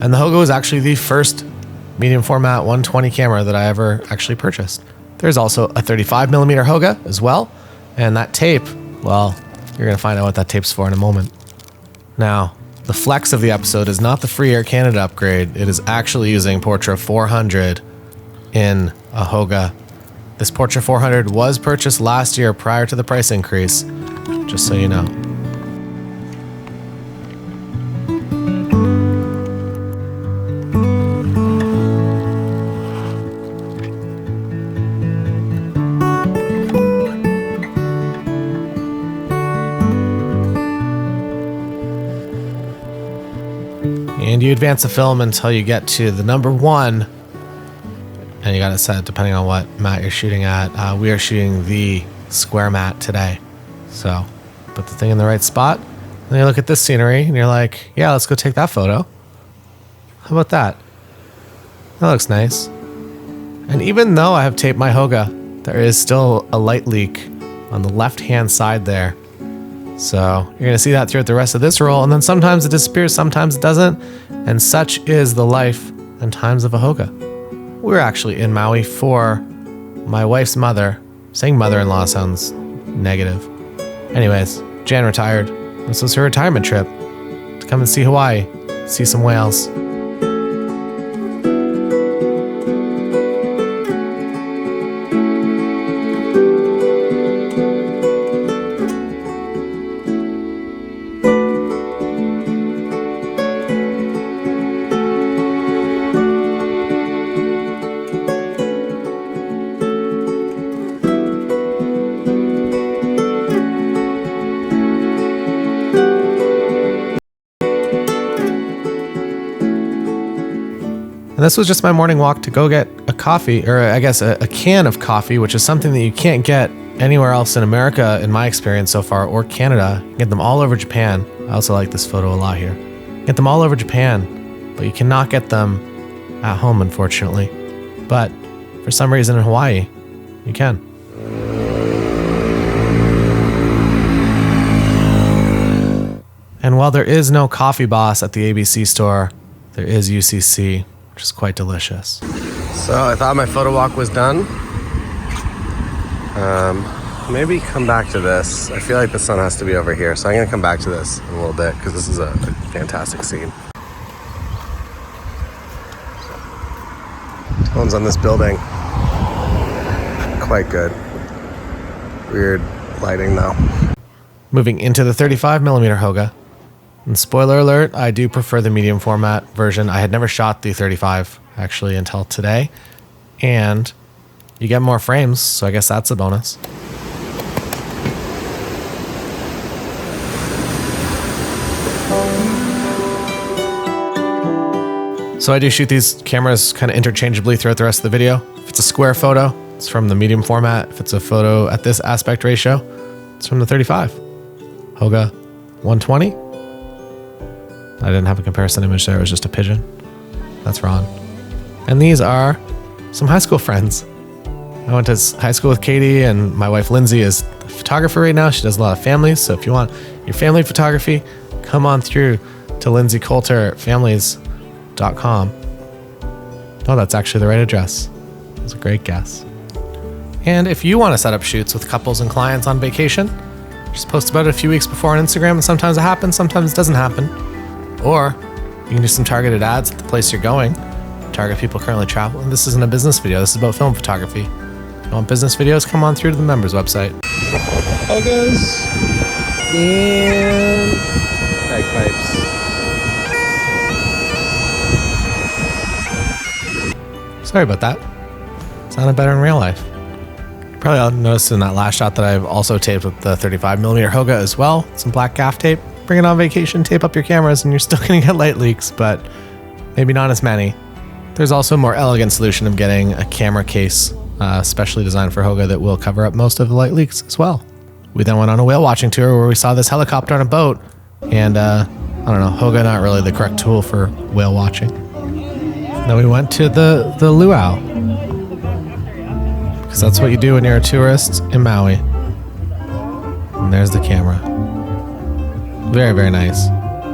And the Holga was actually the first medium format 120 camera that I ever actually purchased. There's also a 35mm Holga as well. And that tape, well, you're going to find out what that tape's for in a moment. Now, the flex of the episode is not the free Air Canada upgrade. It is actually using Portra 400 in a Holga. This Portra 400 was purchased last year prior to the price increase, just so you know. And you advance the film until you get to the number 1. And you got it set depending on what mat you're shooting at. We are shooting the square mat today. So put the thing in the right spot. And then you look at this scenery and you're like, yeah, let's go take that photo. How about that? That looks nice. And even though I have taped my Holga, there is still a light leak on the left-hand side there. So you're going to see that throughout the rest of this roll, and then sometimes it disappears, sometimes it doesn't, and such is the life and times of a Holga. We're actually in Maui for my wife's mother. Saying mother-in-law sounds negative. Anyways, Jan retired. This was her retirement trip to come and see Hawaii, see some whales. And this was just my morning walk to go get a coffee, or I guess a can of coffee, which is something that you can't get anywhere else in America, in my experience so far, or Canada. You get them all over Japan. I also like this photo a lot here. Get them all over Japan, but you cannot get them at home, unfortunately. But for some reason in Hawaii, you can. And while there is no Coffee Boss at the ABC store, there is UCC, which is quite delicious. So I thought my photo walk was done. Maybe come back to this. I feel like the sun has to be over here, so I'm gonna come back to this in a little bit because this is a fantastic scene. Tones on this building, quite good. Weird lighting though. Moving into the 35mm Holga. And spoiler alert, I do prefer the medium format version. I had never shot the 35 actually until today. And you get more frames, so I guess that's a bonus. So I do shoot these cameras kind of interchangeably throughout the rest of the video. If it's a square photo, it's from the medium format. If it's a photo at this aspect ratio, it's from the 35. Holga 120. I didn't have a comparison image there, it was just a pigeon. That's Ron. And these are some high school friends. I went to high school with Katie, and my wife Lindsay is a photographer right now. She does a lot of families, so if you want your family photography, come on through to Lindsay Coulter families.com. Oh, that's actually the right address. That's a great guess. And if you want to set up shoots with couples and clients on vacation, just post about it a few weeks before on Instagram, and sometimes it happens, sometimes it doesn't happen. Or you can do some targeted ads at the place you're going. Target people currently traveling. This isn't a business video. This is about film photography. If you want business videos, come on through to the members website. Holgas and bagpipes. Sorry about that. Sounded better in real life. Probably all noticed in that last shot that I've also taped with the 35mm Holga as well. Some black gaff tape. Bring it on vacation, tape up your cameras, and you're still going to get light leaks, but maybe not as many. There's also a more elegant solution of getting a camera case specially designed for Holga that will cover up most of the light leaks as well. We then went on a whale watching tour where we saw this helicopter on a boat, and I don't know, Holga not really the correct tool for whale watching. Then we went to the luau, because that's what you do when you're a tourist in Maui. And there's the camera. Very, very nice.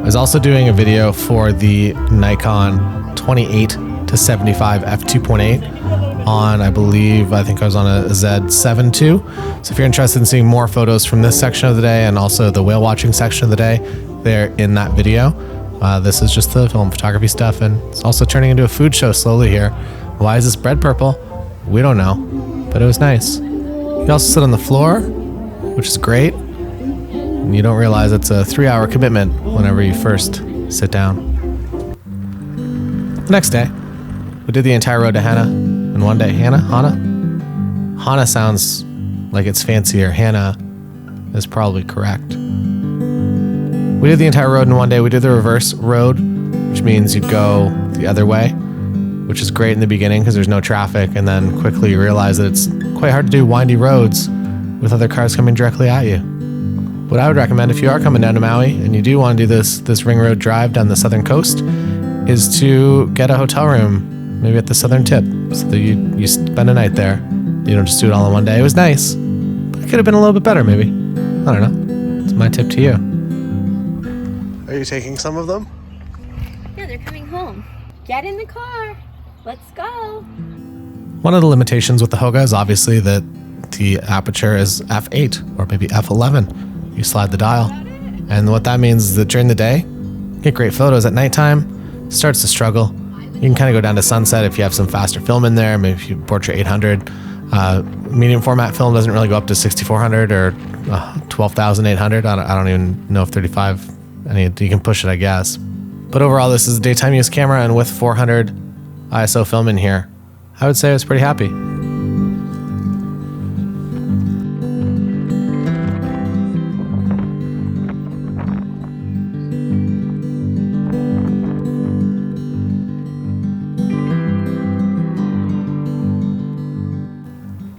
I was also doing a video for the Nikon 28 to 75 f2.8 on, I think I was on a Z7 II. So if you're interested in seeing more photos from this section of the day and also the whale watching section of the day, they're in that video. This is just the film photography stuff, and it's also turning into a food show slowly here. Why is this bread purple? We don't know, but it was nice. You also sit on the floor, which is great. And you don't realize it's a 3-hour commitment whenever you first sit down. The next day, we did the entire road to Hana in one day. Hana? Hana sounds like it's fancier. Hana is probably correct. We did the entire road in one day. We did the reverse road, which means you go the other way, which is great in the beginning because there's no traffic, and then quickly you realize that it's quite hard to do windy roads with other cars coming directly at you. What I would recommend if you are coming down to Maui and you do want to do this ring road drive down the southern coast is to get a hotel room, maybe at the southern tip, so that you spend a night there. You don't just do it all in one day. It was nice, but it could have been a little bit better maybe. I don't know. It's my tip to you. Are you taking some of them? Yeah, they're coming home. Get in the car. Let's go. One of the limitations with the Holga is obviously that the aperture is f8 or maybe f11. You slide the dial. And what that means is that during the day, you get great photos. At nighttime, it starts to struggle. You can kind of go down to sunset if you have some faster film in there. Maybe if you portrait 800. Medium format film doesn't really go up to 6400 or 12,800. I don't even know if 35, you can push it, I guess. But overall, this is a daytime use camera, and with 400 ISO film in here, I would say I was pretty happy.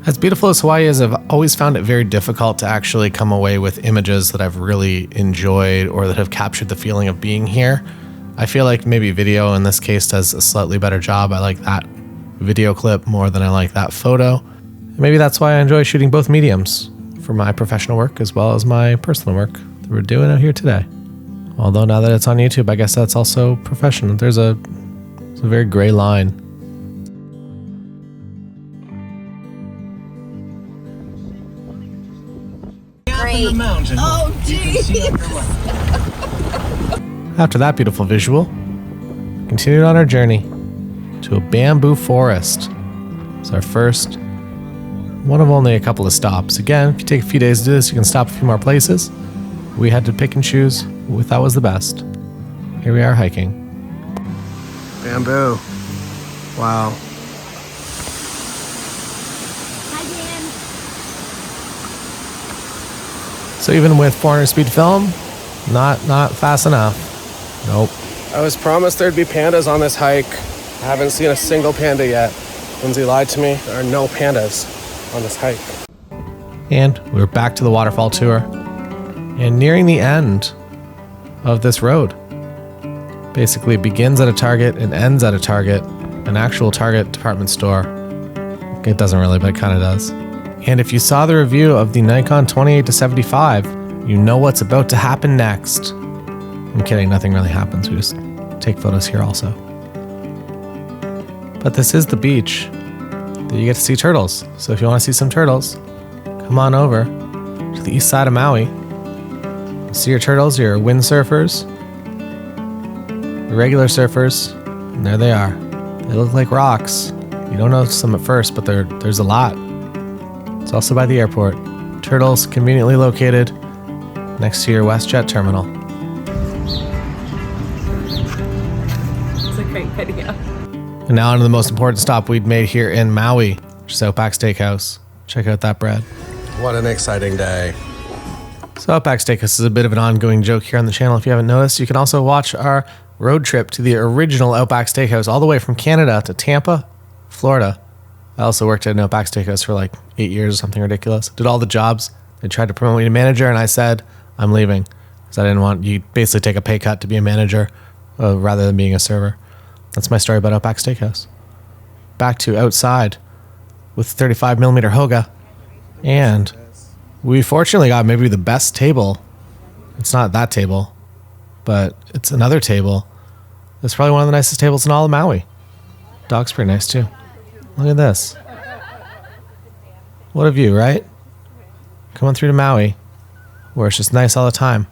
As beautiful as Hawaii is, I've always found it very difficult to actually come away with images that I've really enjoyed or that have captured the feeling of being here. I feel like maybe video in this case does a slightly better job. I like that video clip more than I like that photo. And maybe that's why I enjoy shooting both mediums for my professional work as well as my personal work that we're doing out here today. Although now that it's on YouTube, I guess that's also professional. There's a very gray line. Great. Oh, geez. After that beautiful visual, we continued on our journey to a bamboo forest. It's our first one of only a couple of stops. Again, if you take a few days to do this, you can stop a few more places. We had to pick and choose what we thought was the best. Here we are hiking. Bamboo. Wow. So even with 400 speed film, not fast enough. Nope. I was promised there'd be pandas on this hike. I haven't seen a single panda yet. Lindsay lied to me. There are no pandas on this hike. And we're back to the waterfall tour and nearing the end of this road. Basically it begins at a Target and ends at a Target, an actual Target department store. It doesn't really, but it kind of does. And if you saw the review of the Nikon 28 to 75, you know what's about to happen next. I'm kidding, nothing really happens. We just take photos here also. But this is the beach that you get to see turtles. So if you want to see some turtles, come on over to the east side of Maui. See your turtles, your windsurfers, your regular surfers, and there they are. They look like rocks. You don't notice them at first, but there's a lot. It's also by the airport. Turtles conveniently located next to your WestJet terminal. It's a great video. And now on to the most important stop we'd made here in Maui, which is Outback Steakhouse. Check out that bread. What an exciting day. So Outback Steakhouse is a bit of an ongoing joke here on the channel if you haven't noticed. You can also watch our road trip to the original Outback Steakhouse all the way from Canada to Tampa, Florida. I also worked at an Outback Steakhouse for like 8 years or something ridiculous. Did all the jobs. They tried to promote me to manager, and I said, I'm leaving. Because I didn't want, you basically take a pay cut to be a manager rather than being a server. That's my story about Outback Steakhouse. Back to outside with 35mm Holga. And we fortunately got maybe the best table. It's not that table. but it's another table. It's probably one of the nicest tables in all of Maui. Dog's pretty nice too. Look at this. What a view, right? Coming through to Maui, where it's just nice all the time.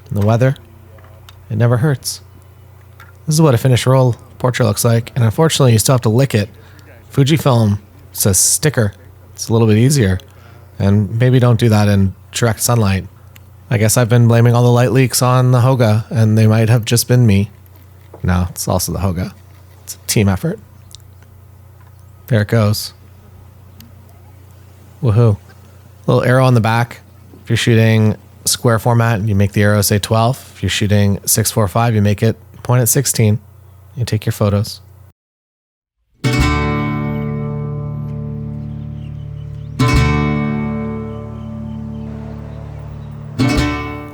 And the weather, it never hurts. This is what a finished roll portrait looks like, and unfortunately you still have to lick it. Fujifilm, it's a sticker. It's a little bit easier. And maybe don't do that in direct sunlight. I guess I've been blaming all the light leaks on the Holga, and they might have just been me. No, it's also the Holga. It's a team effort. There it goes. Woohoo. Little arrow on the back. If you're shooting square format, you make the arrow say 12. If you're shooting 645, you make it point at 16. You take your photos.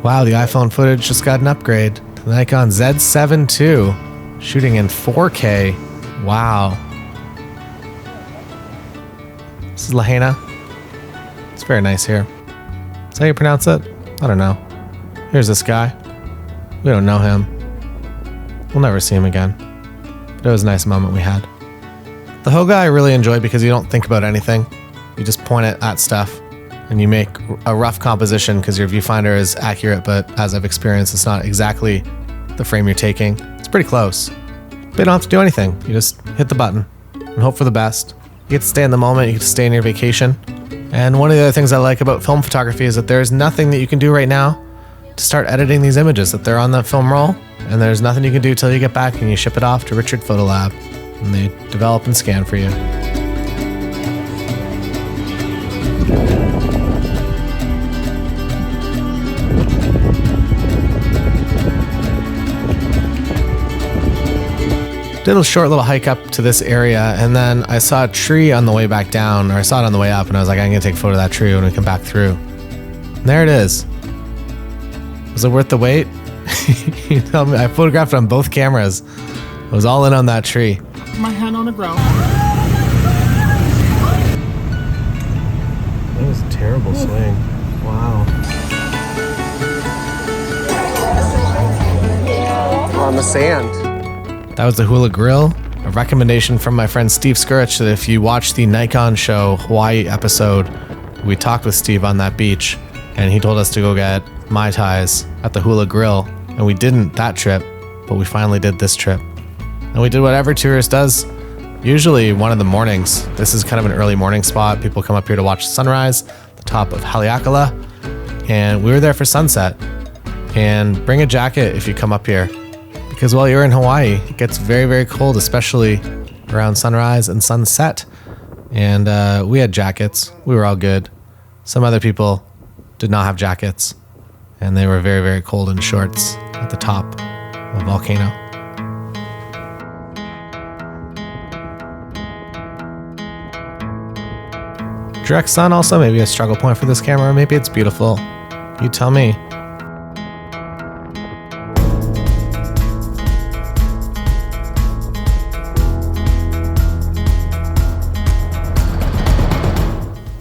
Wow, the iPhone footage just got an upgrade. The Nikon Z7 II, shooting in 4K. Wow. This is Hana. It's very nice here. Is that how you pronounce it? I don't know. Here's this guy. We don't know him. We'll never see him again. But it was a nice moment we had. The Holga I really enjoy because you don't think about anything. You just point it at stuff. And you make a rough composition because your viewfinder is accurate, but as I've experienced, it's not exactly the frame you're taking. It's pretty close. But you don't have to do anything. You just hit the button and hope for the best. You get to stay in the moment, you get to stay in your vacation. And one of the other things I like about film photography is that there's nothing that you can do right now to start editing these images, that they're on that film roll, and there's nothing you can do till you get back and you ship it off to Richard Photo Lab, and they develop and scan for you. Did a short little hike up to this area, and then I saw a tree on the way back down, or I saw it on the way up, and I was like, I'm gonna take a photo of that tree when we come back through. And there it is. Was it worth the wait? You tell me. I photographed it on both cameras. I was all in on that tree. My hand on the ground. That was a terrible swing. Wow. On the sand. That was the Hula Grill. A recommendation from my friend Steve Skurich that if you watch the Nikon Show Hawaii episode, we talked with Steve on that beach, and he told us to go get Mai Tais at the Hula Grill, and we didn't that trip, but we finally did this trip. And we did what every tourist does, usually one of the mornings. This is kind of an early morning spot. People come up here to watch the sunrise, the top of Haleakala, and we were there for sunset. And bring a jacket if you come up here, because while you're in Hawaii, it gets very, very cold, especially around sunrise and sunset. And we had jackets. We were all good. Some other people did not have jackets, and they were very, very cold in shorts at the top of a volcano. Direct sun also maybe a struggle point for this camera. Maybe it's beautiful. You tell me.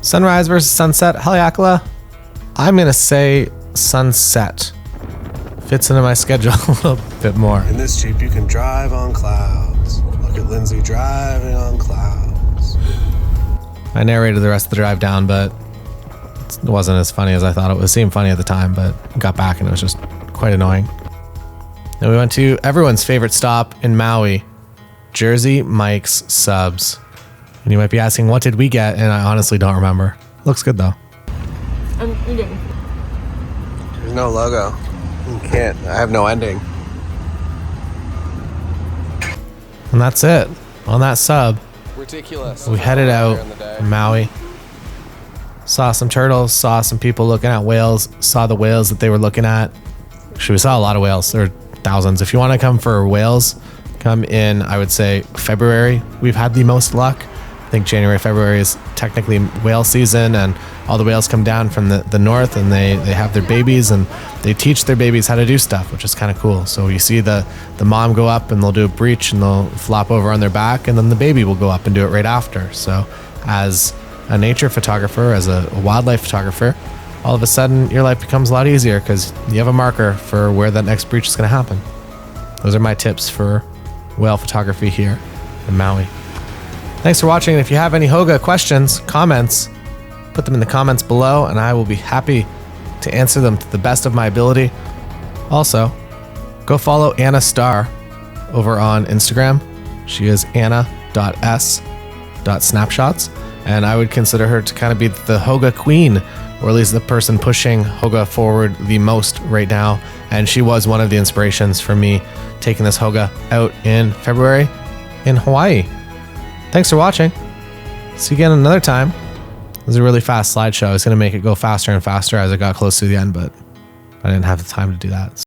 Sunrise versus sunset, Haleakala. I'm gonna say sunset. Fits into my schedule a little bit more. In this Jeep, you can drive on clouds. Look at Lindsay driving on clouds. I narrated the rest of the drive down, but it wasn't as funny as I thought it would. It seemed funny at the time, but got back and it was just quite annoying. Then we went to everyone's favorite stop in Maui, Jersey Mike's Subs. And you might be asking, what did we get? And I honestly don't remember. Looks good though. I'm eating. There's no logo. You can't. I have no ending. And that's it. On that sub, ridiculous. we headed out from Maui. Saw some turtles, saw some people looking at whales, saw the whales that they were looking at. Actually, we saw a lot of whales. There are thousands. If you want to come for whales, come in, I would say, February. We've had the most luck. I think January, February is technically whale season, and all the whales come down from the north, and they have their babies, and they teach their babies how to do stuff, which is kind of cool. So you see the mom go up and they'll do a breach and they'll flop over on their back, and then the baby will go up and do it right after. So as a nature photographer, as a wildlife photographer, all of a sudden your life becomes a lot easier because you have a marker for where that next breach is going to happen. Those are my tips for whale photography here in Maui. Thanks for watching. If you have any Holga questions, comments, put them in the comments below and I will be happy to answer them to the best of my ability. Also, go follow Anna Starr over on Instagram. She is anna.s.snapshots, and I would consider her to kind of be the Holga queen, or at least the person pushing Holga forward the most right now. And she was one of the inspirations for me taking this Holga out in February in Hawaii. Thanks for watching. See you again another time. It was a really fast slideshow. I was going to make it go faster and faster as I got close to the end, but I didn't have the time to do that. So